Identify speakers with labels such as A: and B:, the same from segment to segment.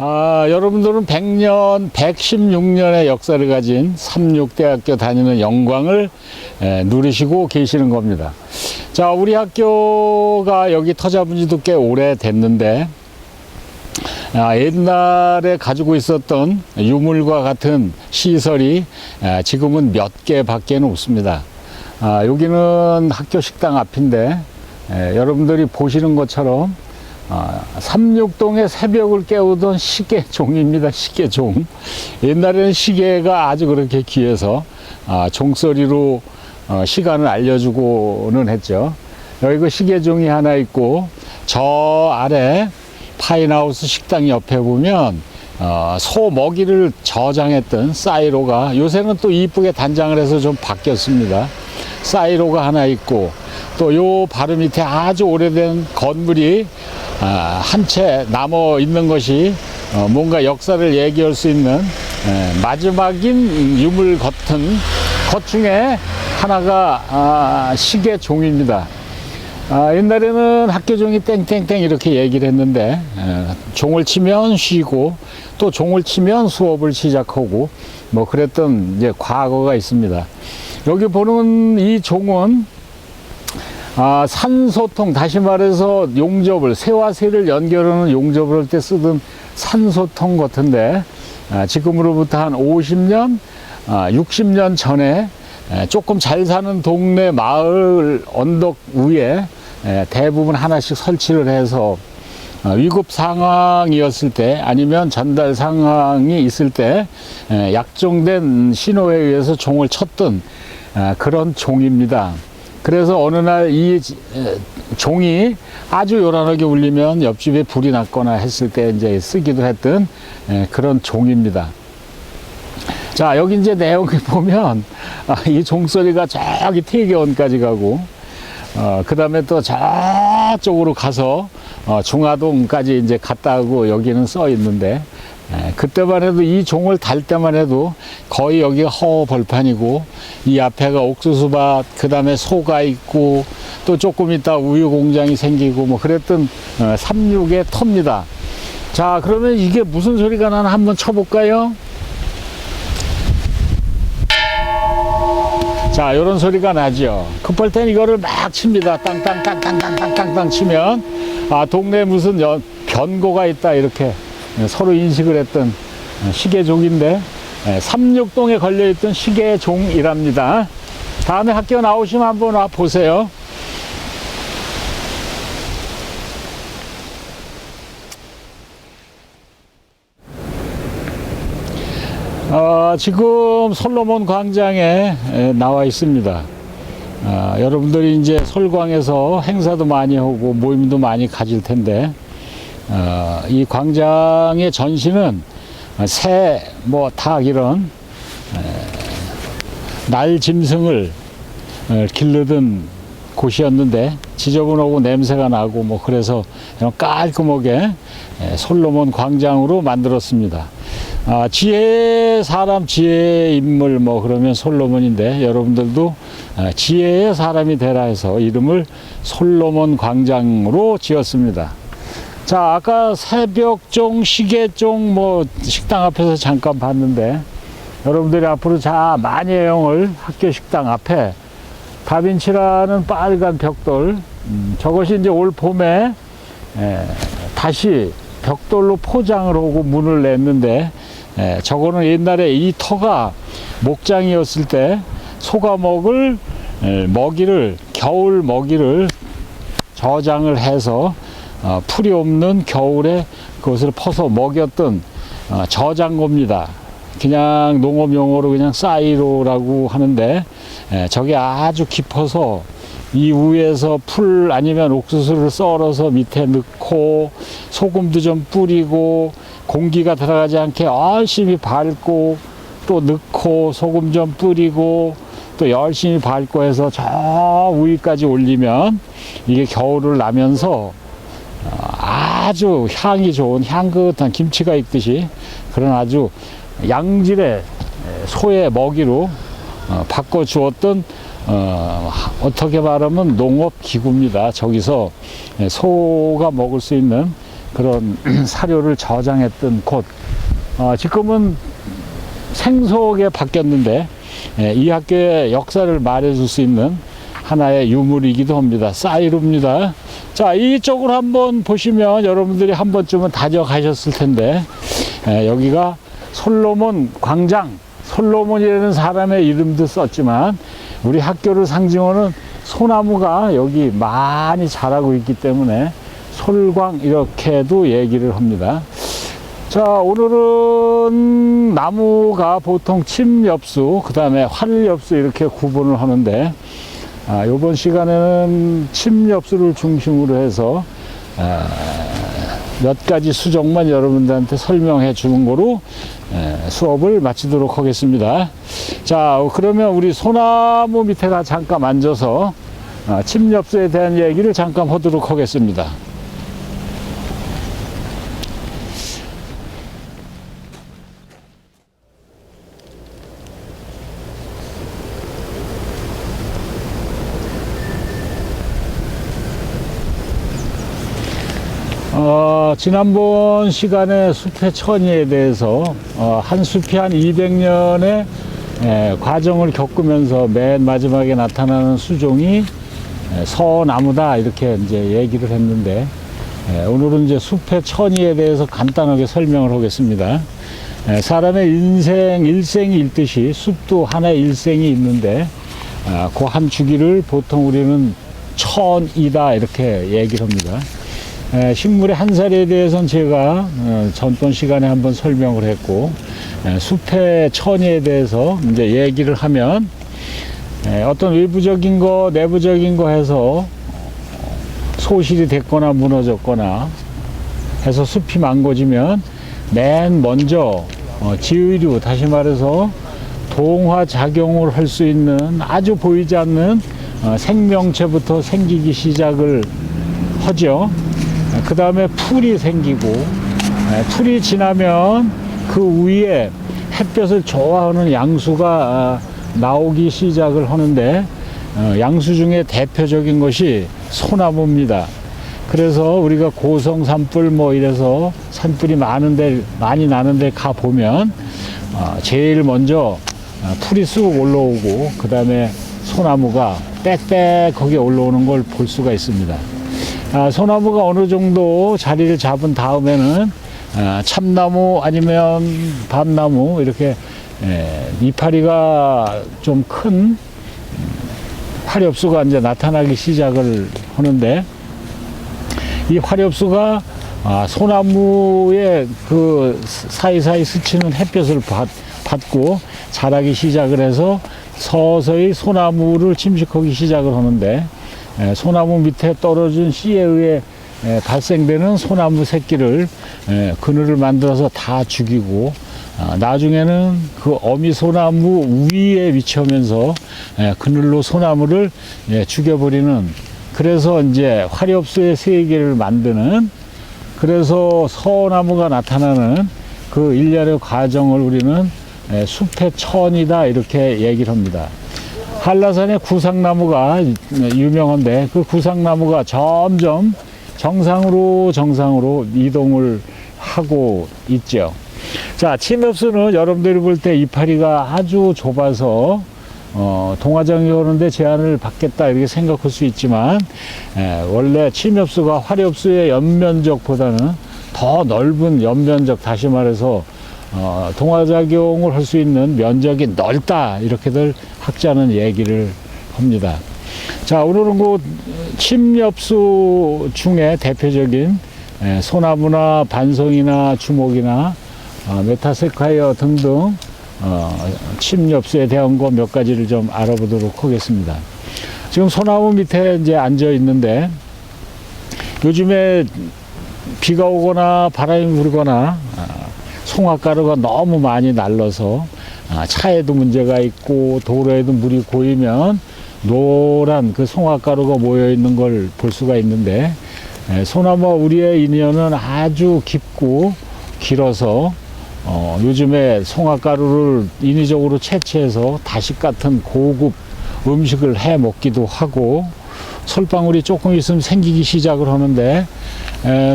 A: 여러분들은 100년, 116년의 역사를 가진 삼육대학교 다니는 영광을 누리시고 계시는 겁니다. 자, 우리 학교가 여기 터잡은 지도 꽤 오래됐는데, 옛날에 가지고 있었던 유물과 같은 시설이 지금은 몇 개밖에 없습니다. 여기는 학교 식당 앞인데, 여러분들이 보시는 것처럼 삼육동의 새벽을 깨우던 시계종입니다. 시계종. 옛날에는 시계가 아주 그렇게 귀해서 종소리로 시간을 알려주고는 했죠. 여기 그 시계종이 하나 있고, 저 아래 파인하우스 식당 옆에 보면 소 먹이를 저장했던 사이로가, 요새는 또 이쁘게 단장을 해서 좀 바뀌었습니다. 사이로가 하나 있고, 또 요 바로 밑에 아주 오래된 건물이 한 채 남아 있는 것이 뭔가 역사를 얘기할 수 있는 마지막인 유물 같은 것 중에 하나가 시계종입니다. 옛날에는 학교종이 땡땡땡 이렇게 얘기를 했는데, 종을 치면 쉬고 또 종을 치면 수업을 시작하고 뭐 그랬던 이제 과거가 있습니다. 여기 보는 이 종은 산소통, 다시 말해서 용접을, 새와 새를 연결하는 용접을 할 때 쓰던 산소통 같은데, 지금으로부터 한 50년, 60년 전에 조금 잘 사는 동네 마을 언덕 위에 대부분 하나씩 설치를 해서 위급 상황이었을 때, 아니면 전달 상황이 있을 때 약정된 신호에 의해서 종을 쳤던 그런 종입니다. 그래서 어느 날 이 종이 아주 요란하게 울리면 옆집에 불이 났거나 했을 때 이제 쓰기도 했던 그런 종입니다. 자, 여기 이제 내용을 보면 이 종소리가 저기 태계원까지 가고, 그 다음에 또 저쪽으로 가서 중화동까지 이제 갔다 오고 여기는 써 있는데, 그때만 해도 이 종을 달 때만 해도 거의 여기가 허벌판이고, 이 앞에가 옥수수밭, 그 다음에 소가 있고, 또 조금 있다 우유 공장이 생기고 뭐 그랬던 삼육의 터입니다. 자, 그러면 이게 무슨 소리가 나나 한번 쳐볼까요? 자, 요런 소리가 나죠. 급할 땐 이거를 막 칩니다. 땅땅땅땅땅땅땅땅 치면 동네에 무슨 변고가 있다 이렇게 서로 인식을 했던 시계종인데, 삼육동에 걸려있던 시계종이랍니다. 다음에 학교 나오시면 한번 와 보세요. 지금 솔로몬 광장에 나와 있습니다. 여러분들이 이제 솔광에서 행사도 많이 하고 모임도 많이 가질 텐데, 이 광장의 전시는 새, 뭐, 닭 이런 날 짐승을 기르던 곳이었는데, 지저분하고 냄새가 나고 뭐 그래서 깔끔하게 솔로몬 광장으로 만들었습니다. 지혜의 사람, 지혜의 인물, 뭐 그러면 솔로몬인데, 여러분들도 지혜의 사람이 되라 해서 이름을 솔로몬 광장으로 지었습니다. 자, 아까 새벽종, 시계종 뭐 식당 앞에서 잠깐 봤는데, 여러분들이 앞으로 많이 애용을 학교 식당 앞에 다빈치라는 빨간 벽돌, 저것이 이제 올 봄에 다시 벽돌로 포장을 하고 문을 냈는데, 저거는 옛날에 이 터가 목장이었을 때 소가 먹을 먹이를, 겨울 먹이를 저장을 해서 풀이 없는 겨울에 그것을 퍼서 먹였던 저장고입니다. 그냥 농업 용어로 그냥 사이로라고 하는데, 저게 아주 깊어서 이 위에서 풀 아니면 옥수수를 썰어서 밑에 넣고 소금도 좀 뿌리고 공기가 들어가지 않게 열심히 밟고 또 넣고 소금 좀 뿌리고 또 열심히 밟고 해서 저 위까지 올리면 이게 겨울을 나면서 아주 향이 좋은 향긋한 김치가 있듯이 그런 아주 양질의 소의 먹이로 바꿔주었던 어떻게 말하면 농업 기구입니다. 저기서 소가 먹을 수 있는 그런 사료를 저장했던 곳. 지금은 생소하게 바뀌었는데, 이 학교의 역사를 말해줄 수 있는 하나의 유물이기도 합니다. 사이로입니다. 자, 이쪽으로 한번 보시면 여러분들이 한 번쯤은 다녀가셨을 텐데, 여기가 솔로몬 광장, 솔로몬이라는 사람의 이름도 썼지만 우리 학교를 상징하는 소나무가 여기 많이 자라고 있기 때문에 솔광 이렇게도 얘기를 합니다. 자, 오늘은 나무가 보통 침엽수, 그 다음에 활엽수 이렇게 구분을 하는데, 이번 시간에는 침엽수를 중심으로 해서 몇 가지 수종만 여러분들한테 설명해 주는 거로 수업을 마치도록 하겠습니다. 자, 그러면 우리 소나무 밑에가 잠깐 앉아서 침엽수에 대한 얘기를 잠깐 하도록 하겠습니다. 지난번 시간에 숲의 천의에 대해서 한 숲이 한 200년의 과정을 겪으면서 맨 마지막에 나타나는 수종이 서나무다 이렇게 이제 얘기를 했는데, 오늘은 이제 숲의 천의에 대해서 간단하게 설명을 하겠습니다. 사람의 인생 일생이 있듯이 숲도 하나의 일생이 있는데, 그 한 주기를 보통 우리는 천이다 이렇게 얘기를 합니다. 식물의 한 살에 대해서는 제가 전번 시간에 한번 설명을 했고, 숲의 천의에 대해서 이제 얘기를 하면 어떤 외부적인 거 내부적인 거 해서 소실이 됐거나 무너졌거나 해서 숲이 망가지면 맨 먼저 지의류, 다시 말해서 동화 작용을 할 수 있는 아주 보이지 않는 생명체부터 생기기 시작을 하죠. 그 다음에 풀이 생기고, 풀이 지나면 그 위에 햇볕을 좋아하는 양수가 나오기 시작을 하는데, 양수 중에 대표적인 것이 소나무입니다. 그래서 우리가 고성 산불 뭐 이래서 산불이 많이 나는데 가 보면 제일 먼저 풀이 쑥 올라오고, 그 다음에 소나무가 빽빽하게 올라오는 걸 볼 수가 있습니다. 소나무가 어느 정도 자리를 잡은 다음에는 참나무 아니면 밤나무 이렇게 이파리가 좀 큰 화렵수가 이제 나타나기 시작을 하는데, 이 화렵수가 소나무의 그 사이사이 스치는 햇볕을 받고 자라기 시작을 해서 서서히 소나무를 침식하기 시작을 하는데, 소나무 밑에 떨어진 씨에 의해 발생되는 소나무 새끼를 그늘을 만들어서 다 죽이고, 나중에는 그 어미 소나무 위에 위치하면서 그늘로 소나무를 죽여버리는, 그래서 이제 화렵수의 세계를 만드는, 그래서 서나무가 나타나는 그 일련의 과정을 우리는 숲의 천이다 이렇게 얘기를 합니다. 한라산의 구상나무가 유명한데, 그 구상나무가 점점 정상으로 이동을 하고 있죠. 자, 침엽수는 여러분들이 볼 때 이파리가 아주 좁아서 동화장이 오는데 제한을 받겠다 이렇게 생각할 수 있지만, 원래 침엽수가 화렵수의 연면적보다는 더 넓은 연면적, 다시 말해서 동화작용을 할 수 있는 면적이 넓다 이렇게들 학자는 얘기를 합니다. 자, 오늘은 그 침엽수 중에 대표적인 소나무나 반송이나 주목이나 메타세콰이어 등등 침엽수에 대한 거 몇 가지를 좀 알아보도록 하겠습니다. 지금 소나무 밑에 이제 앉아 있는데, 요즘에 비가 오거나 바람이 불거나 송화가루가 너무 많이 날라서 차에도 문제가 있고 도로에도 물이 고이면 노란 그 송화가루가 모여 있는 걸 볼 수가 있는데, 소나무와 우리의 인연은 아주 깊고 길어서 요즘에 송화가루를 인위적으로 채취해서 다식 같은 고급 음식을 해 먹기도 하고, 솔방울이 조금 있으면 생기기 시작을 하는데,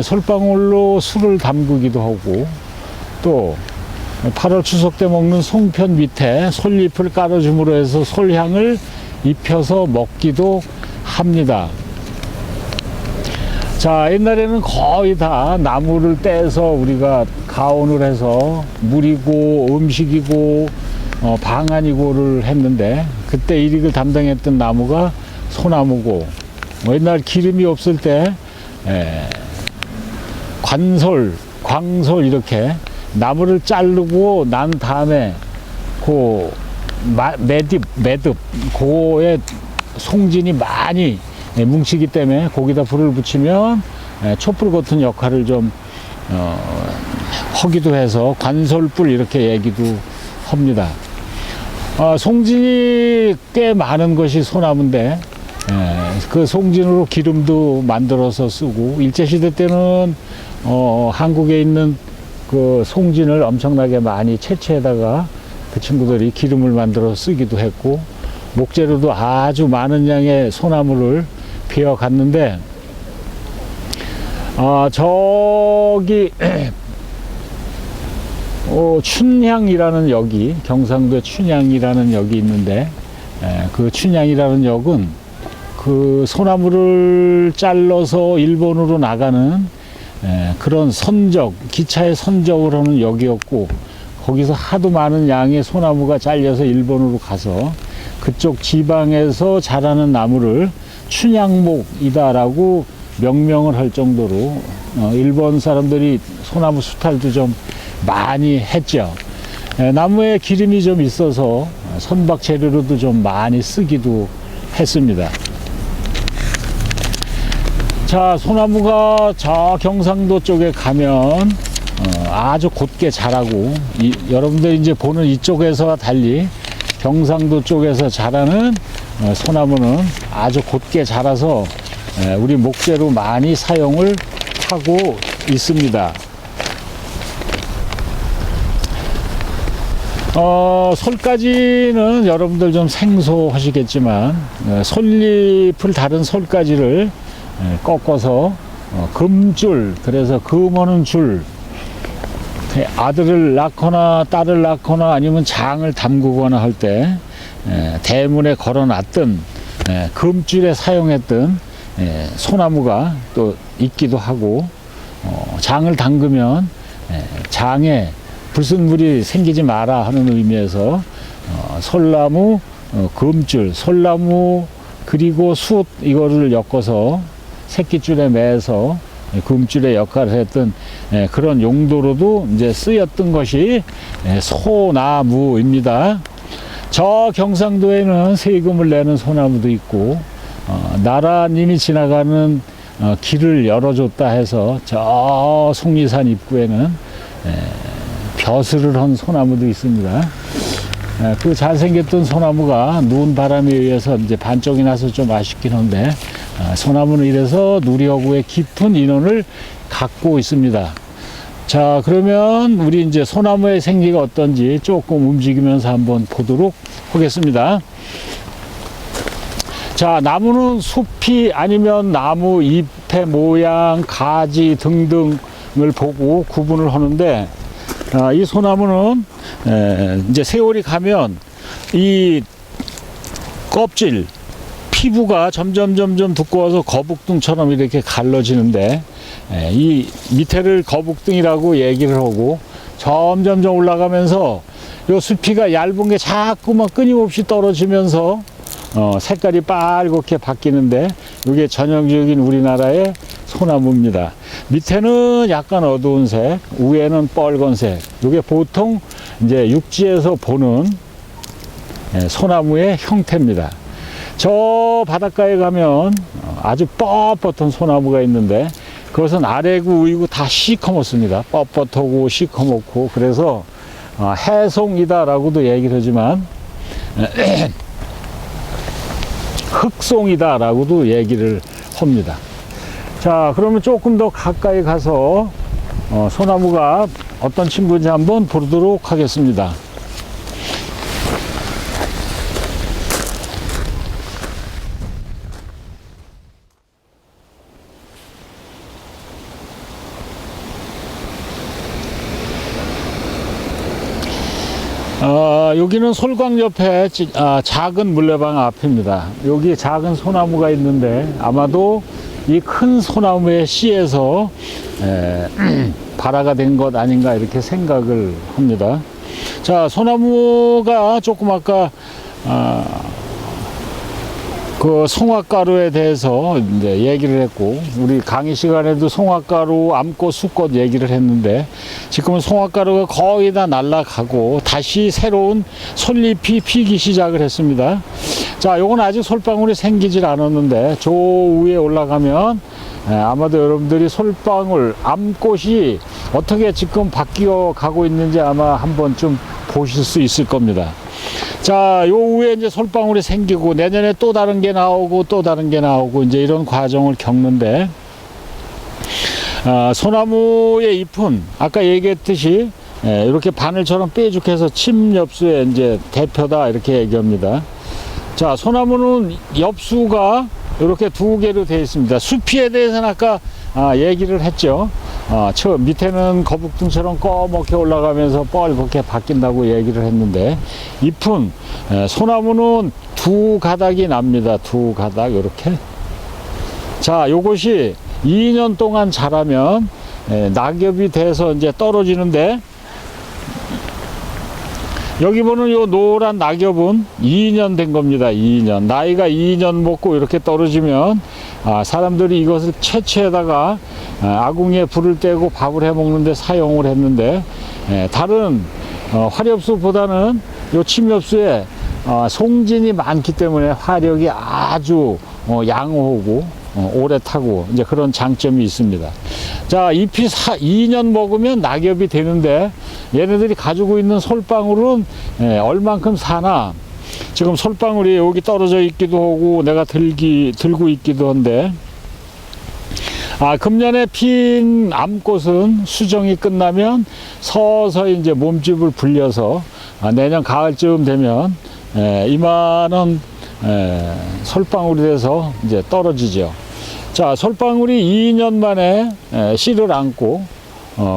A: 솔방울로 술을 담그기도 하고, 또 8월 추석 때 먹는 송편 밑에 솔잎을 깔아줌으로 해서 솔향을 입혀서 먹기도 합니다. 자, 옛날에는 거의 다 나무를 떼서 우리가 가온을 해서 물이고 음식이고 방안이고를 했는데, 그때 일익을 담당했던 나무가 소나무고, 옛날 기름이 없을 때 관솔, 광솔 이렇게 나무를 자르고 난 다음에 그 매듭 그에 송진이 많이 뭉치기 때문에 거기다 불을 붙이면 촛불 같은 역할을 좀 하기도 해서 관솔불 이렇게 얘기도 합니다. 송진이 꽤 많은 것이 소나무인데, 그 송진으로 기름도 만들어서 쓰고, 일제시대 때는 한국에 있는 그 송진을 엄청나게 많이 채취해다가 그 친구들이 기름을 만들어 쓰기도 했고, 목재로도 아주 많은 양의 소나무를 베어 갔는데, 저기 춘향이라는 역이, 경상도에 춘향이라는 역이 있는데, 그 춘향이라는 역은 그 소나무를 잘라서 일본으로 나가는 그런 선적, 기차의 선적을 하는 역이었고, 거기서 하도 많은 양의 소나무가 잘려서 일본으로 가서 그쪽 지방에서 자라는 나무를 춘향목이다라고 명명을 할 정도로 일본 사람들이 소나무 수탈도 좀 많이 했죠. 나무에 기름이 좀 있어서 선박 재료로도 좀 많이 쓰기도 했습니다. 자, 소나무가 저 경상도 쪽에 가면 아주 곧게 자라고, 여러분들 이제 보는 이쪽에서와 달리 경상도 쪽에서 자라는 소나무는 아주 곧게 자라서 우리 목재로 많이 사용을 하고 있습니다. 솔가지는 여러분들 좀 생소하시겠지만, 솔잎을 다른 솔가지를 꺾어서 금줄, 그래서 금하는 줄, 아들을 낳거나 딸을 낳거나 아니면 장을 담그거나 할 때 대문에 걸어놨던 금줄에 사용했던 소나무가 또 있기도 하고, 장을 담그면 장에 불순물이 생기지 마라 하는 의미에서 솔나무, 금줄, 솔나무 그리고 숯 이거를 엮어서 새끼줄에 매서 금줄의 역할을 했던 그런 용도로도 이제 쓰였던 것이 소나무입니다. 저 경상도에는 세금을 내는 소나무도 있고, 나라님이 지나가는 길을 열어줬다 해서 저 속리산 입구에는 벼슬을 한 소나무도 있습니다. 그 잘생겼던 소나무가 누운 바람에 의해서 이제 반쪽이 나서 좀 아쉽긴 한데, 소나무는 이래서 누리허구의 깊은 인연을 갖고 있습니다. 자, 그러면 우리 이제 소나무의 생리가 어떤지 조금 움직이면서 한번 보도록 하겠습니다. 자, 나무는 숲이 아니면 나무 잎의 모양, 가지 등등을 보고 구분을 하는데, 이 소나무는 이제 세월이 가면 이 껍질, 피부가 점점 두꺼워서 거북등처럼 이렇게 갈라지는데, 이 밑에를 거북등이라고 얘기를 하고, 점점 올라가면서 요 수피가 얇은 게 자꾸만 끊임없이 떨어지면서 색깔이 빨갛게 바뀌는데, 이게 전형적인 우리나라의 소나무입니다. 밑에는 약간 어두운 색, 위에는 빨간색. 이게 보통 이제 육지에서 보는 소나무의 형태입니다. 저 바닷가에 가면 아주 뻣뻣한 소나무가 있는데, 그것은 아래구 위구 다 시커멓습니다. 뻣뻣하고 시커멓고, 그래서 해송이다라고도 얘기를 하지만 흑송이다라고도 얘기를 합니다. 자, 그러면 조금 더 가까이 가서 소나무가 어떤 친구인지 한번 보도록 하겠습니다. 여기는 솔광 옆에 작은 물레방 앞입니다. 여기 작은 소나무가 있는데 아마도 이 큰 소나무의 씨에서 발화가 된 것 아닌가 이렇게 생각을 합니다. 자, 소나무가 조금 아까 그 송화가루에 대해서 이제 얘기를 했고, 우리 강의 시간에도 송화가루, 암꽃, 수꽃 얘기를 했는데, 지금은 송화가루가 거의 다 날아가고 다시 새로운 솔잎이 피기 시작을 했습니다. 자, 요건 아직 솔방울이 생기질 않았는데 저 위에 올라가면 아마도 여러분들이 솔방울, 암꽃이 어떻게 지금 바뀌어 가고 있는지 아마 한번 좀 보실 수 있을 겁니다. 자, 요 위에 이제 솔방울이 생기고 내년에 또 다른 게 나오고 또 다른 게 나오고 이제 이런 과정을 겪는데, 소나무의 잎은 아까 얘기했듯이 이렇게 바늘처럼 뾰족해서 침엽수의 이제 대표다 이렇게 얘기합니다. 자, 소나무는 엽수가 이렇게 두 개로 되어 있습니다. 수피에 대해서는 아까 얘기를 했죠. 저 밑에는 거북등처럼 꺼멓게 올라가면서 뻘겋게 바뀐다고 얘기를 했는데, 잎은 소나무는 두 가닥이 납니다. 두 가닥 이렇게. 자, 요것이 2년 동안 자라면 낙엽이 돼서 이제 떨어지는데, 여기 보는 요 노란 낙엽은 2년 된 겁니다. 2년. 나이가 2년 먹고 이렇게 떨어지면 사람들이 이것을 채취에다가 아궁이에 불을 떼고 밥을 해 먹는데 사용을 했는데, 다른 화렵수보다는 요 침엽수에 송진이 많기 때문에 화력이 아주 양호하고 오래 타고 이제 그런 장점이 있습니다. 자, 잎이 2년 먹으면 낙엽이 되는데, 얘네들이 가지고 있는 솔방울은 얼만큼 사나. 지금 솔방울이 여기 떨어져 있기도 하고 내가 들고 있기도 한데, 금년에 핀 암꽃은 수정이 끝나면 서서히 이제 몸집을 불려서 내년 가을쯤 되면 이만한 솔방울이 돼서 이제 떨어지죠. 자, 솔방울이 2년 만에 씨를 안고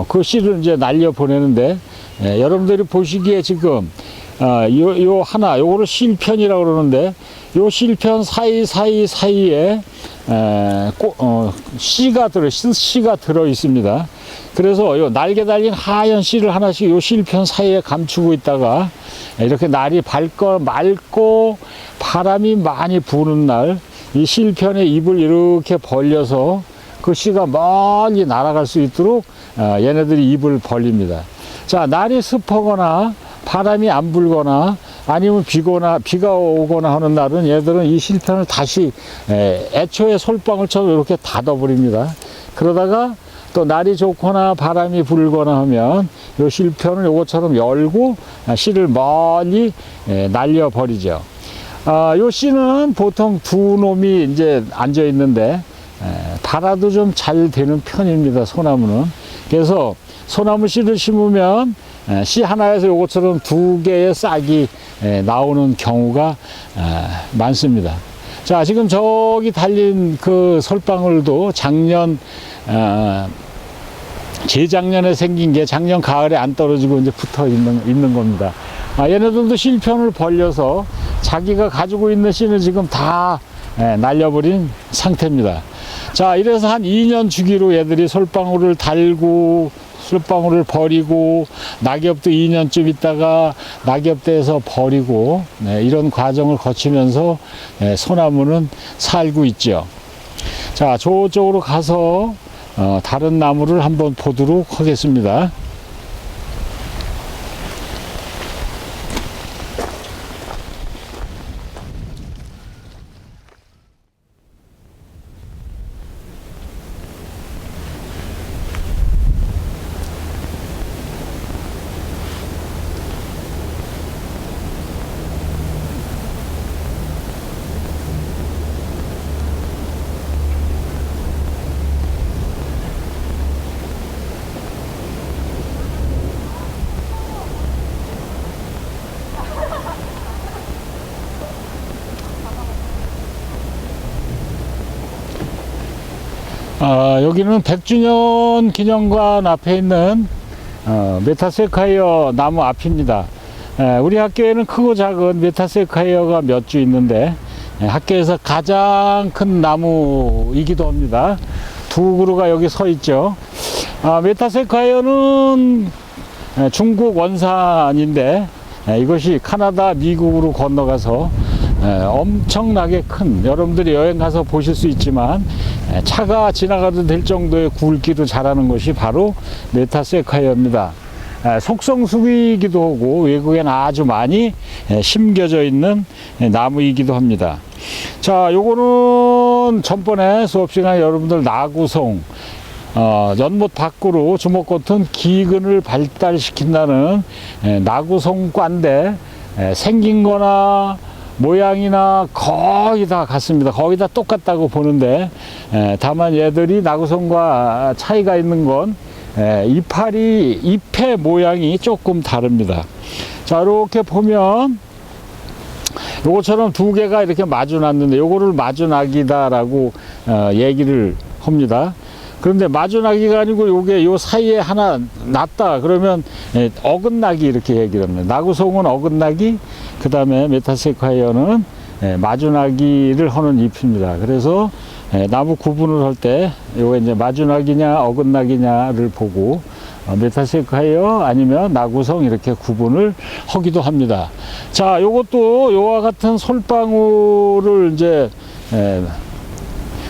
A: 그 씨를 이제 날려 보내는데, 여러분들이 보시기에 지금 요 하나, 요거를 실편이라고 그러는데, 요 실편 사이에 씨가 들어 있습니다. 그래서 요 날개 달린 하얀 씨를 하나씩 요 실편 사이에 감추고 있다가 이렇게 날이 맑고 바람이 많이 부는 날, 이 실편의 입을 이렇게 벌려서 그 씨가 멀리 날아갈 수 있도록 얘네들이 입을 벌립니다. 자, 날이 습하거나 바람이 안 불거나 아니면 비가 오거나 하는 날은 얘들은 이 실편을 다시 애초에 솔방울처럼 이렇게 닫아버립니다. 그러다가 또 날이 좋거나 바람이 불거나 하면 이 실편을 요것처럼 열고 씨를 멀리 날려버리죠. 요 씨는 보통 두 놈이 이제 앉아 있는데, 발화도 좀 잘 되는 편입니다, 소나무는. 그래서 소나무 씨를 심으면 씨 하나에서 요것처럼 두 개의 싹이 나오는 경우가 많습니다. 자, 지금 저기 달린 그 솔방울도 재작년에 생긴 게 작년 가을에 안 떨어지고 이제 붙어 있는 겁니다. 얘네들도 실편을 벌려서 자기가 가지고 있는 씨는 지금 다 날려버린 상태입니다. 자, 이래서 한 2년 주기로 얘들이 솔방울을 달고 솔방울을 버리고 낙엽도 2년쯤 있다가 낙엽대에서 버리고 이런 과정을 거치면서 소나무는 살고 있죠. 자, 저쪽으로 가서 다른 나무를 한번 보도록 하겠습니다. 여기는 100주년 기념관 앞에 있는 메타세카이어 나무 앞입니다. 우리 학교에는 크고 작은 메타세콰이어가 몇 주 있는데 학교에서 가장 큰 나무이기도 합니다. 두 그루가 여기 서 있죠. 메타세콰이어는 중국 원산인데 이것이 카나다, 미국으로 건너가서 엄청나게 큰, 여러분들이 여행 가서 보실 수 있지만 차가 지나가도 될 정도의 굵기로 자라는 것이 바로 메타세콰이어입니다. 속성수기이기도 하고 외국에는 아주 많이 심겨져 있는 나무이기도 합니다. 자, 요거는 전번에 수업 시간에 여러분들 나구송, 연못 밖으로 주먹 같은 기근을 발달시킨다는 나구송과인데 생긴 거나 모양이나 거의 다 같습니다. 거의 다 똑같다고 보는데 다만 얘들이 나구송과 차이가 있는 건 잎의 모양이 조금 다릅니다. 자, 이렇게 보면 요것처럼 두 개가 이렇게 마주 놨는데 요거를 마주나기다라고 얘기를 합니다. 그런데 마주나기가 아니고 요게 요 사이에 하나 놨다 그러면 어긋나기 이렇게 얘기를 합니다. 나구송은 어긋나기, 그 다음에 메타세콰이어는 마주나기를 하는 잎입니다. 그래서 나무 구분을 할 때 요게 이제 마주나기냐 어긋나기냐를 보고 메타세콰이어 아니면 나구송 이렇게 구분을 하기도 합니다. 자, 요것도 요와 같은 솔방울을 이제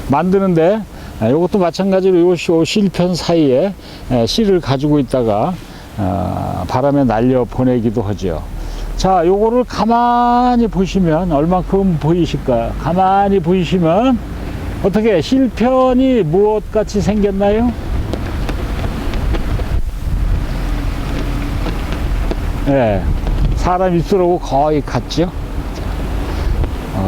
A: 만드는데 요것도 마찬가지로 요 실편 사이에 씨를 가지고 있다가 바람에 날려 보내기도 하죠. 자, 요거를 가만히 보시면 얼만큼 보이실까? 가만히 보시면 어떻게 실편이 무엇 같이 생겼나요? 예, 사람 입술하고 거의 같죠.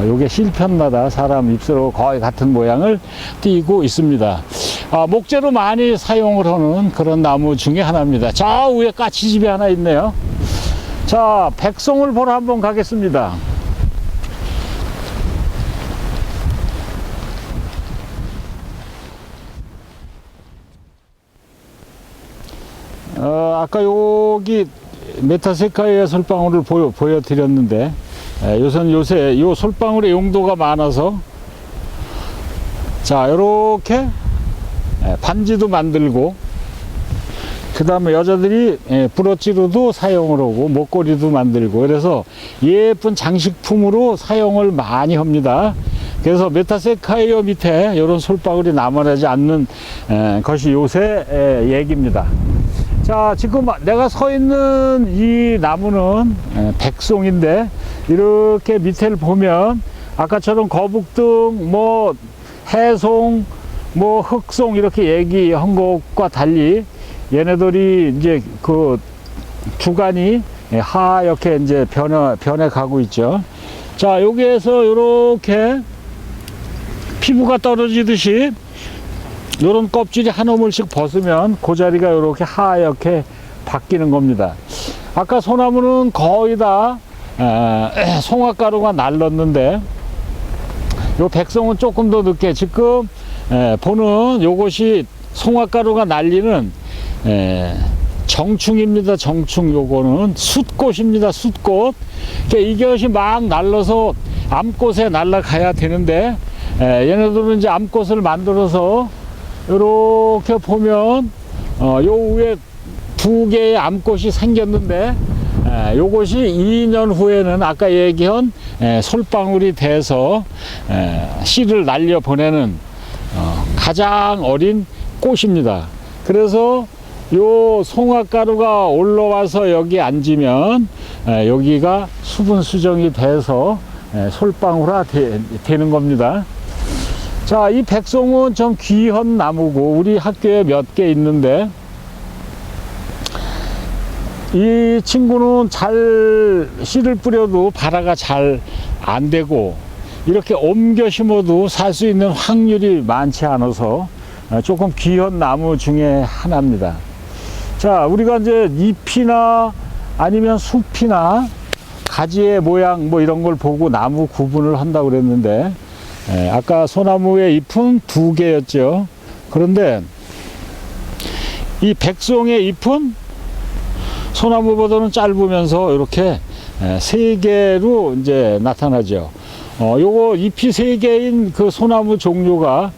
A: 요게 실편마다 사람 입술하고 거의 같은 모양을 띠고 있습니다. 목재로 많이 사용을 하는 그런 나무 중에 하나입니다. 저 위에 까치집이 하나 있네요. 자, 백송을 보러 한번 가겠습니다. 아까 여기 메타세콰이어 솔방울을 보여드렸는데 요새 요 솔방울의 용도가 많아서 자, 요렇게 반지도 만들고 그 다음에 여자들이 브로치로도 사용을 하고 목걸이도 만들고 그래서 예쁜 장식품으로 사용을 많이 합니다. 그래서 메타세콰이어 밑에 이런 솔방울이 남아나지 않는 것이 요새 얘기입니다. 자, 지금 내가 서 있는 이 나무는 백송인데 이렇게 밑에를 보면 아까처럼 거북등, 뭐 해송, 뭐 흑송 이렇게 얘기한 것과 달리 얘네들이 이제 그 주간이 하얗게 이제 변해 가고 있죠. 자, 여기에서 이렇게 피부가 떨어지듯이 요런 껍질이 한 오물씩 벗으면 그 자리가 이렇게 하얗게 바뀌는 겁니다. 아까 소나무는 거의 다 송화가루가 날랐는데 요 백송은 조금 더 늦게 지금 보는 요것이 송화가루가 날리는 정충입니다. 정충. 요거는 숫꽃입니다. 숫꽃. 이것이 막 날라서 암꽃에 날아가야 되는데 얘네들은 이제 암꽃을 만들어서 이렇게 보면 요 위에 두 개의 암꽃이 생겼는데 요것이 2년 후에는 아까 얘기한 솔방울이 돼서 씨를 날려 보내는 가장 어린 꽃입니다. 그래서 요 송화가루가 올라와서 여기 앉으면 여기가 수분 수정이 돼서 솔방울화 되는 겁니다. 자, 이 백송은 좀 귀한 나무고 우리 학교에 몇 개 있는데 이 친구는 잘 씨를 뿌려도 발화가 잘 안 되고 이렇게 옮겨 심어도 살 수 있는 확률이 많지 않아서 조금 귀한 나무 중에 하나입니다. 자, 우리가 이제 잎이나 아니면 숲이나 가지의 모양 뭐 이런 걸 보고 나무 구분을 한다고 그랬는데 아까 소나무의 잎은 두 개였죠. 그런데 이 백송의 잎은 소나무보다는 짧으면서 이렇게 세 개로 이제 나타나죠. 요거 잎이 세 개인 그 소나무 종류가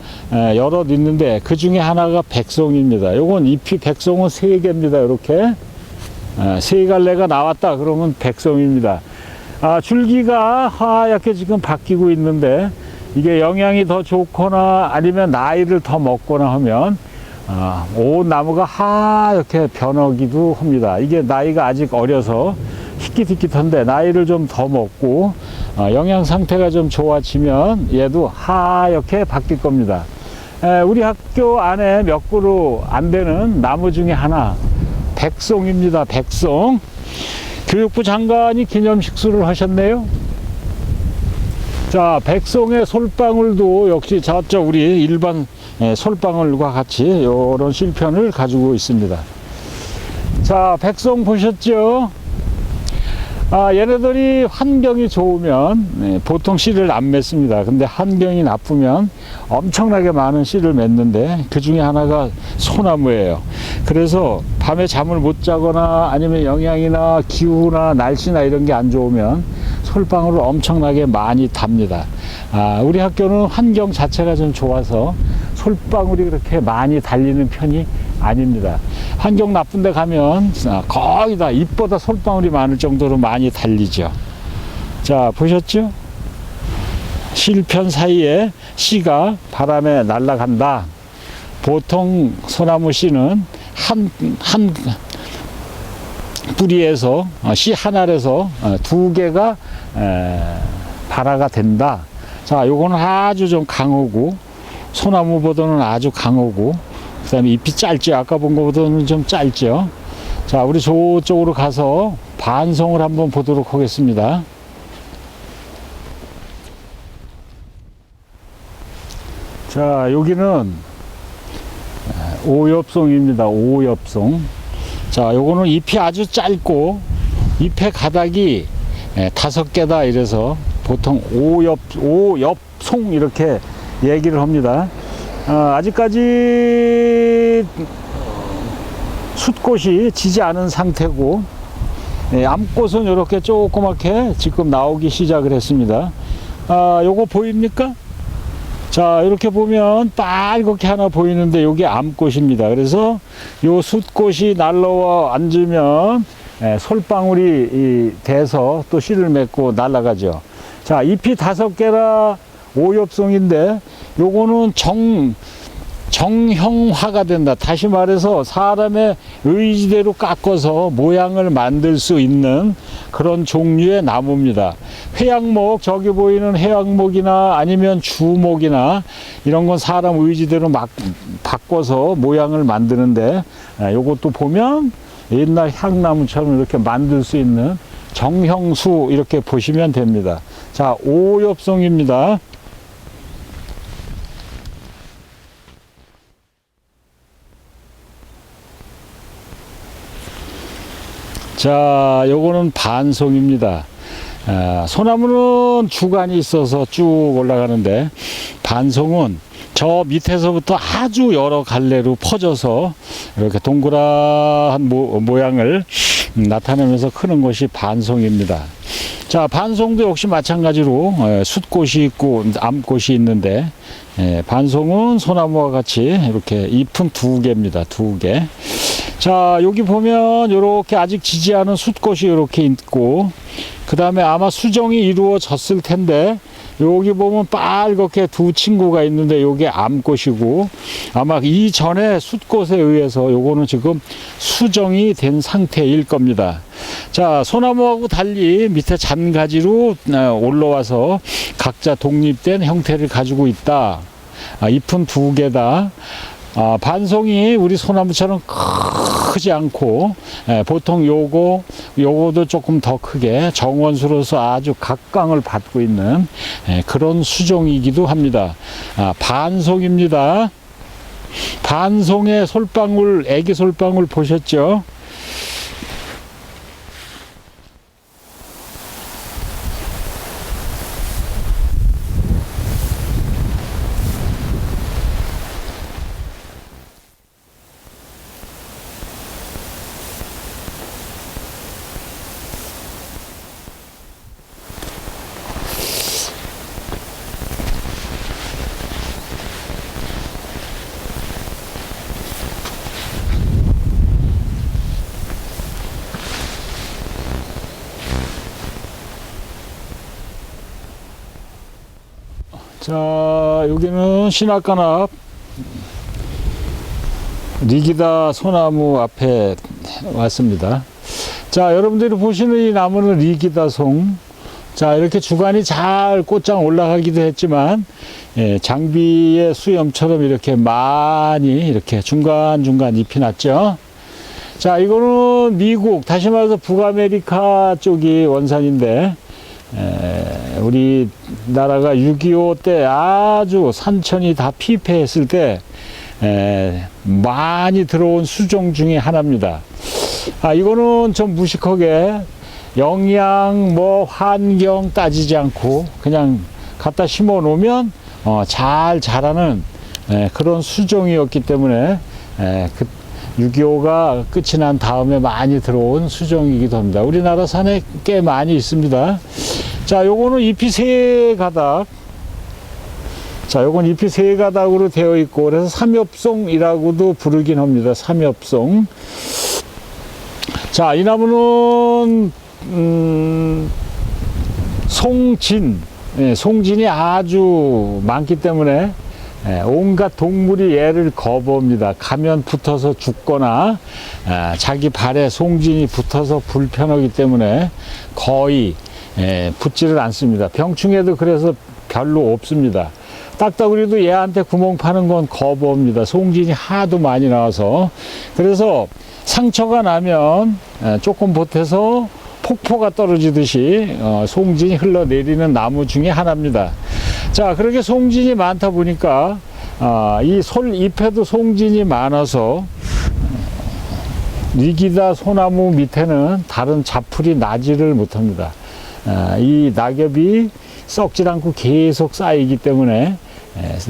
A: 여럿 있는데 그 중에 하나가 백송입니다. 요건 잎이 백송은 세 개입니다. 이렇게 세 갈래가 나왔다 그러면 백송입니다. 줄기가 하얗게 지금 바뀌고 있는데 이게 영양이 더 좋거나 아니면 나이를 더 먹거나 하면 온 나무가 하얗게 변하기도 합니다. 이게 나이가 아직 어려서 희끗희끗한데 나이를 좀 더 먹고 영양 상태가 좀 좋아지면 얘도 하얗게 바뀔 겁니다. 우리 학교 안에 몇 그루 안 되는 나무 중에 하나 백송입니다. 백송. 교육부 장관이 기념식수를 하셨네요. 자, 백송의 솔방울도 역시 저쪽 우리 일반 솔방울과 같이 이런 실편을 가지고 있습니다. 자, 백송 보셨죠? 얘네들이 환경이 좋으면 보통 씨를 안 맺습니다. 근데 환경이 나쁘면 엄청나게 많은 씨를 맺는데 그 중에 하나가 소나무예요. 그래서 밤에 잠을 못 자거나 아니면 영양이나 기후나 날씨나 이런 게 안 좋으면 솔방울을 엄청나게 많이 답니다. 우리 학교는 환경 자체가 좀 좋아서 솔방울이 그렇게 많이 달리는 편이 아닙니다. 환경 나쁜 데 가면 거의 다 잎보다 솔방울이 많을 정도로 많이 달리죠. 자, 보셨죠? 실편 사이에 씨가 바람에 날아간다. 보통 소나무 씨는 한 뿌리에서 씨 한 알에서 두 개가 발화가 된다. 자, 요거는 아주 좀 강하고 소나무보다는 아주 강하고 그 다음에 잎이 짧죠. 아까 본 것보다는 좀 짧죠. 자, 우리 저쪽으로 가서 반송을 한번 보도록 하겠습니다. 자, 여기는 오엽송입니다. 오엽송. 자, 요거는 잎이 아주 짧고 잎의 가닥이 5개다 이래서 보통 오엽송 이렇게 얘기를 합니다. 아직까지 숫꽃이 지지 않은 상태고 암꽃은 이렇게 조그맣게 지금 나오기 시작을 했습니다. 요거 보입니까? 자, 이렇게 보면 빨갛게 하나 보이는데 요게 암꽃입니다. 그래서 요 숫꽃이 날라와 앉으면 솔방울이 돼서 또 씨를 맺고 날아가죠. 자, 잎이 5개라 오엽송인데 요거는 정형화가 된다. 다시 말해서 사람의 의지대로 깎아서 모양을 만들 수 있는 그런 종류의 나무입니다. 회양목, 저기 보이는 회양목이나 아니면 주목이나 이런 건 사람 의지대로 막 바꿔서 모양을 만드는데 요것도 보면 옛날 향나무처럼 이렇게 만들 수 있는 정형수 이렇게 보시면 됩니다. 자, 오엽송입니다. 자, 요거는 반송입니다. 소나무는 주간이 있어서 쭉 올라가는데 반송은 저 밑에서부터 아주 여러 갈래로 퍼져서 이렇게 동그란 모양을 나타내면서 크는 것이 반송입니다. 자, 반송도 역시 마찬가지로 숫꽃이 있고 암꽃이 있는데 반송은 소나무와 같이 이렇게 잎은 2개입니다. 2개. 자, 여기 보면 이렇게 아직 지지 않은 숫꽃이 이렇게 있고 그 다음에 아마 수정이 이루어졌을 텐데 여기 보면 빨갛게 2 친구가 있는데 요게 암꽃이고 아마 이전에 숫꽃에 의해서 요거는 지금 수정이 된 상태일 겁니다. 자, 소나무하고 달리 밑에 잔가지로 올라와서 각자 독립된 형태를 가지고 있다. 잎은 2개다. 반송이 우리 소나무처럼 크지 않고 보통 요거도 조금 더 크게 정원수로서 아주 각광을 받고 있는 그런 수종이기도 합니다. 반송입니다. 반송의 솔방울, 애기 솔방울 보셨죠? 자, 여기는 신학관앞 리기다 소나무 앞에 왔습니다. 자, 여러분들이 보시는 이 나무는 리기다 송. 자, 이렇게 주간이 잘 꽃장 올라가기도 했지만, 예, 장비의 수염처럼 이렇게 많이 이렇게 중간중간 잎이 났죠. 자, 이거는 미국, 다시 말해서 북아메리카 쪽이 원산인데, 우리나라가 6.25 때 아주 산천이 다 피폐했을 때, 많이 들어온 수종 중에 하나입니다. 아, 이거는 좀 무식하게 영양, 환경 따지지 않고 그냥 갖다 심어 놓으면 잘 자라는 그런 수종이었기 때문에 6.25가 끝이 난 다음에 많이 들어온 수종이기도 합니다. 우리나라 산에 꽤 많이 있습니다. 자, 요거는 잎이 세 가닥. 자, 요건 잎이 세 가닥으로 되어 있고, 그래서 삼엽송이라고도 부르긴 합니다. 삼엽송. 자, 이 나무는, 송진. 예, 송진이 아주 많기 때문에, 온갖 동물이 얘를 거부합니다. 가면 붙어서 죽거나, 자기 발에 송진이 붙어서 불편하기 때문에 거의, 붙지를 않습니다. 병충해도 그래서 별로 없습니다. 딱따구리도 얘한테 구멍 파는 건 거부합니다. 송진이 하도 많이 나와서. 그래서 상처가 나면 조금 보태서 폭포가 떨어지듯이 송진이 흘러내리는 나무 중에 하나입니다. 자, 그렇게 송진이 많다 보니까 이 솔잎에도 송진이 많아서 리기다 소나무 밑에는 다른 잡풀이 나지를 못합니다. 이 낙엽이 썩질 않고 계속 쌓이기 때문에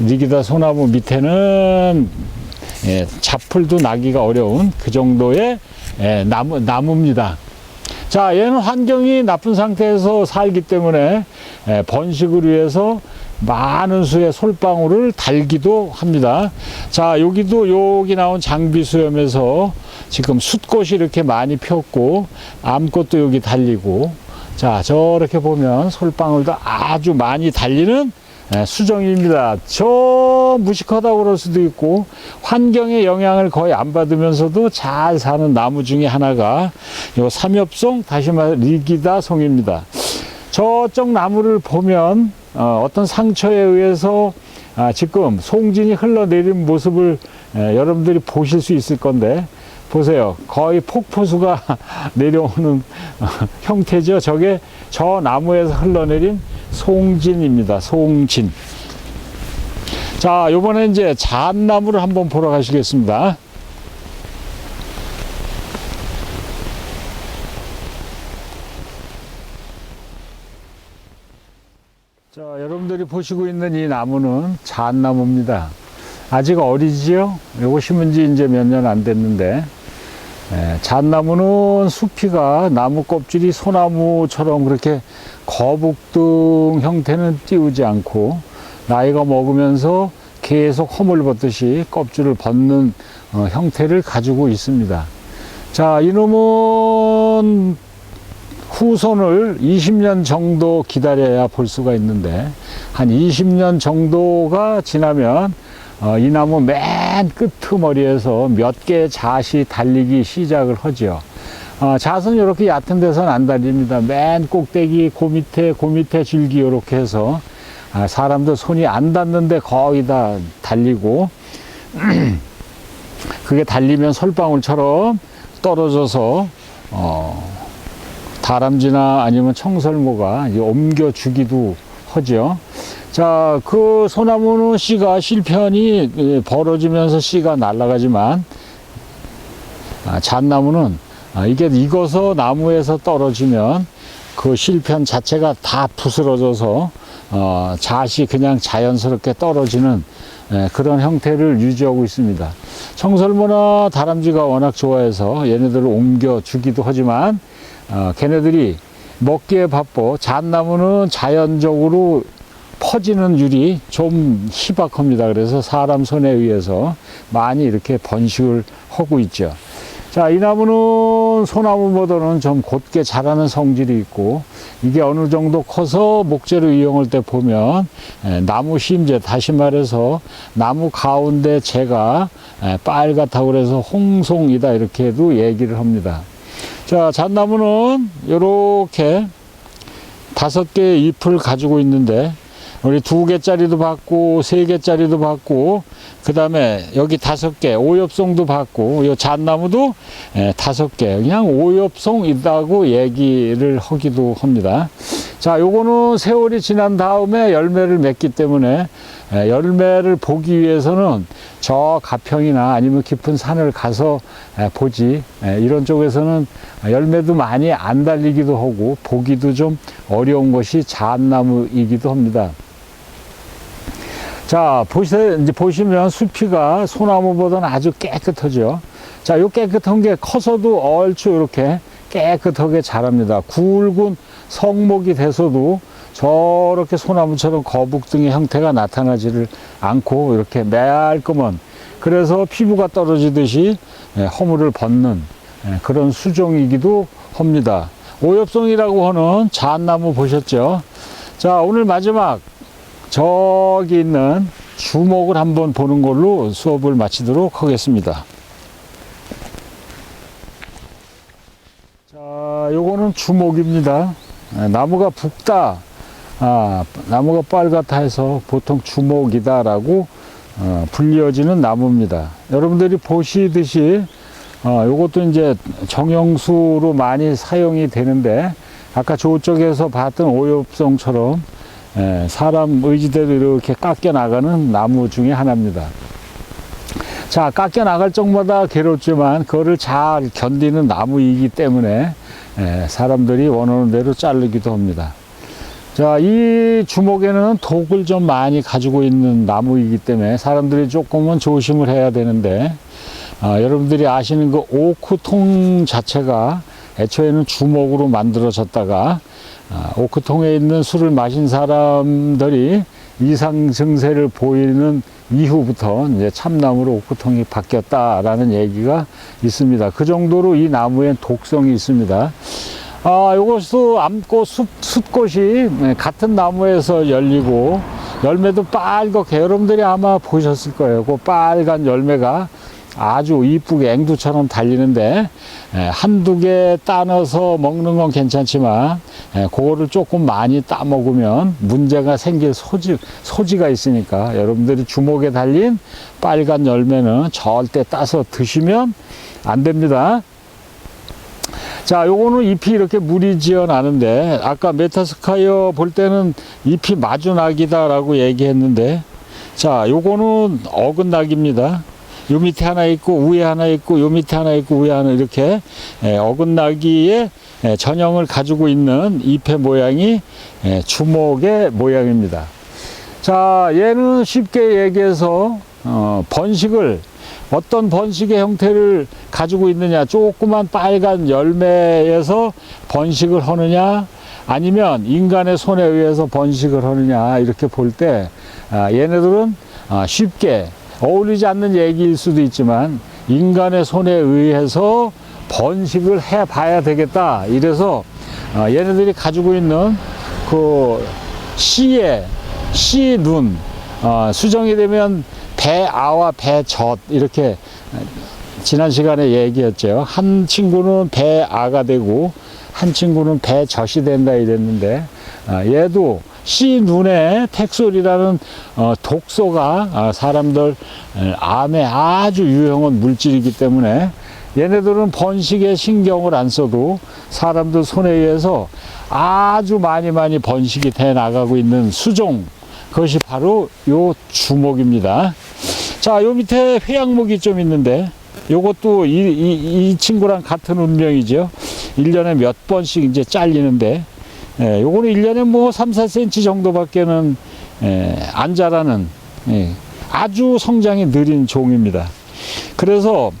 A: 리기다 소나무 밑에는 잡풀도 나기가 어려운 그 정도의 나무입니다. 자, 얘는 환경이 나쁜 상태에서 살기 때문에 번식을 위해서 많은 수의 솔방울을 달기도 합니다. 자, 여기 나온 장비수염에서 지금 숫꽃이 이렇게 많이 폈고 암꽃도 여기 달리고, 자, 저렇게 보면 솔방울도 아주 많이 달리는 수종입니다. 저 무식하다고 그럴 수도 있고 환경의 영향을 거의 안 받으면서도 잘 사는 나무 중에 하나가 요 삼엽송, 다시 말해 리기다 송입니다. 저쪽 나무를 보면 어떤 상처에 의해서 지금 송진이 흘러내린 모습을 여러분들이 보실 수 있을 건데, 보세요. 거의 폭포수가 내려오는 형태죠. 저게 저 나무에서 흘러내린 송진입니다. 송진. 자, 요번에 이제 잣나무를 한번 보러 가시겠습니다. 자, 여러분들이 보시고 있는 이 나무는 잣나무입니다. 아직 어리지요? 요거 심은 지 이제 몇 년 안 됐는데, 잣나무는 수피가 나무 껍질이 소나무처럼 그렇게 거북등 형태는 띄우지 않고 나이가 먹으면서 계속 허물 벗듯이 껍질을 벗는 형태를 가지고 있습니다. 자, 이놈은 후손을 20년 정도 기다려야 볼 수가 있는데, 한 20년 정도가 지나면 이 나무 맨 끄트머리에서 몇 개의 잣이 달리기 시작을 하죠. 잣은 이렇게 얕은 데서는 안 달립니다. 맨 꼭대기, 그 밑에 줄기 이렇게 해서 사람들 손이 안 닿는데 거의 다 달리고, 그게 달리면 솔방울처럼 떨어져서 다람쥐나 아니면 청설모가 옮겨주기도 하죠. 자, 그 소나무는 씨가 실편이 벌어지면서 씨가 날아가지만, 잣나무는 이게 익어서 나무에서 떨어지면 그 실편 자체가 다 부스러져서 잣이 그냥 자연스럽게 떨어지는 그런 형태를 유지하고 있습니다. 청설모나 다람쥐가 워낙 좋아해서 얘네들을 옮겨주기도 하지만 걔네들이 먹기에 바빠 잣나무는 자연적으로 퍼지는 율이 좀 희박합니다. 그래서 사람 손에 의해서 많이 이렇게 번식을 하고 있죠. 자, 이 나무는 소나무보다는 좀 곧게 자라는 성질이 있고, 이게 어느 정도 커서 목재로 이용할 때 보면 나무 심재, 다시 말해서 나무 가운데 재가 빨갛다고 그래서 홍송이다 이렇게도 얘기를 합니다. 자, 잣나무는 이렇게 5개의 잎을 가지고 있는데, 우리 2개짜리도 받고 3개짜리도 받고, 그 다음에 여기 5개 오엽송도 받고, 이 잣나무도 5개 그냥 오엽송이라고 얘기를 하기도 합니다. 자, 요거는 세월이 지난 다음에 열매를 맺기 때문에 열매를 보기 위해서는 저 가평이나 아니면 깊은 산을 가서 보지, 이런 쪽에서는 열매도 많이 안 달리기도 하고 보기도 좀 어려운 것이 잣나무이기도 합니다. 자, 이제 보시면 수피가 소나무보다는 아주 깨끗하죠. 자, 요 깨끗한 게 커서도 얼추 이렇게 깨끗하게 자랍니다. 굵은 성목이 돼서도 저렇게 소나무처럼 거북등의 형태가 나타나지를 않고 이렇게 매알끔한, 그래서 피부가 떨어지듯이 허물을 벗는 그런 수종이기도 합니다. 오엽송이라고 하는 잣나무 보셨죠? 자, 오늘 마지막 저기 있는 주목을 한번 보는 걸로 수업을 마치도록 하겠습니다. 자, 요거는 주목입니다. 나무가 붉다, 나무가 빨갛다 해서 보통 주목이다라고 불려지는 나무입니다. 여러분들이 보시듯이 요것도 이제 정형수로 많이 사용이 되는데, 아까 저쪽에서 봤던 오엽송처럼 사람 의지대로 이렇게 깎여 나가는 나무 중에 하나입니다. 자, 깎여 나갈 적마다 괴롭지만 그거를 잘 견디는 나무이기 때문에 사람들이 원하는 대로 자르기도 합니다. 자, 이 주목에는 독을 좀 많이 가지고 있는 나무이기 때문에 사람들이 조금은 조심을 해야 되는데, 여러분들이 아시는 그 오크통 자체가 애초에는 주목으로 만들어졌다가 오크통에 있는 술을 마신 사람들이 이상 증세를 보이는 이후부터 이제 참나무로 오크통이 바뀌었다라는 얘기가 있습니다. 그 정도로 이 나무엔 독성이 있습니다. 요것도 암꽃, 숫꽃이 같은 나무에서 열리고 열매도 빨갛게, 여러분들이 아마 보셨을 거예요. 그 빨간 열매가 아주 이쁘게 앵두처럼 달리는데, 한두 개 따눠서 먹는 건 괜찮지만 그거를 조금 많이 따 먹으면 문제가 생길 소지가 있으니까 여러분들이 주목에 달린 빨간 열매는 절대 따서 드시면 안 됩니다. 자, 요거는 잎이 이렇게 물이 지어 나는데, 아까 메타스카이어 볼 때는 잎이 마주낙이다라고 얘기했는데, 자, 요거는 어긋낙입니다. 요 밑에 하나 있고 위에 하나 있고 요 밑에 하나 있고 위에 하나, 이렇게 어긋나기의 전형을 가지고 있는 잎의 모양이 주목의 모양입니다. 자, 얘는 쉽게 얘기해서 번식을, 어떤 번식의 형태를 가지고 있느냐, 조그만 빨간 열매에서 번식을 하느냐, 아니면 인간의 손에 의해서 번식을 하느냐, 이렇게 볼 때 얘네들은 쉽게 어울리지 않는 얘기일 수도 있지만 인간의 손에 의해서 번식을 해 봐야 되겠다, 이래서 얘네들이 가지고 있는 그 씨 눈, 수정이 되면 배아와 배젖, 이렇게 지난 시간에 얘기했죠. 한 친구는 배아가 되고 한 친구는 배젖이 된다 이랬는데, 얘도 씨 눈에 텍솔이라는 독소가 사람들 암에 아주 유용한 물질이기 때문에 얘네들은 번식에 신경을 안 써도 사람들 손에 의해서 아주 많이 번식이 돼 나가고 있는 수종, 그것이 바로 요 주목입니다. 자, 요 밑에 회양목이 좀 있는데, 요것도 이 친구랑 같은 운명이죠. 1년에 몇 번씩 이제 잘리는데, 요거는 1년에 뭐 3, 4cm 정도밖에는 안 자라는 아주 성장이 느린 종입니다. 그래서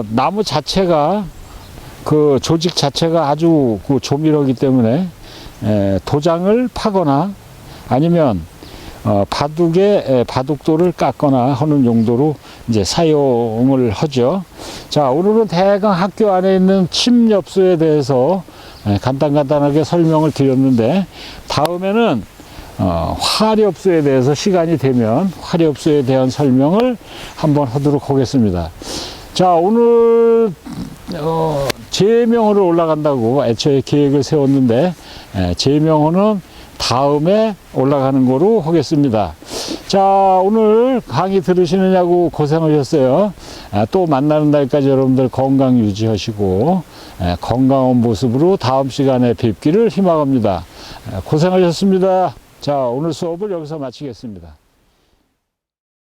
A: 나무 자체가, 그 조직 자체가 아주 그 조밀하기 때문에 도장을 파거나 아니면 바둑에 바둑돌을 깎거나 하는 용도로 이제 사용을 하죠. 자, 오늘은 대강 학교 안에 있는 침엽수에 대해서 간단하게 설명을 드렸는데, 다음에는 화렵수에 대해서 시간이 되면 화렵수에 대한 설명을 한번 하도록 하겠습니다. 자, 오늘 제명호를 올라간다고 애초에 계획을 세웠는데, 제명호는 다음에 올라가는 거로 하겠습니다. 자, 오늘 강의 들으시느냐고 고생하셨어요. 또 만나는 날까지 여러분들 건강 유지하시고 건강한 모습으로 다음 시간에 뵙기를 희망합니다. 고생하셨습니다. 자, 오늘 수업을 여기서 마치겠습니다.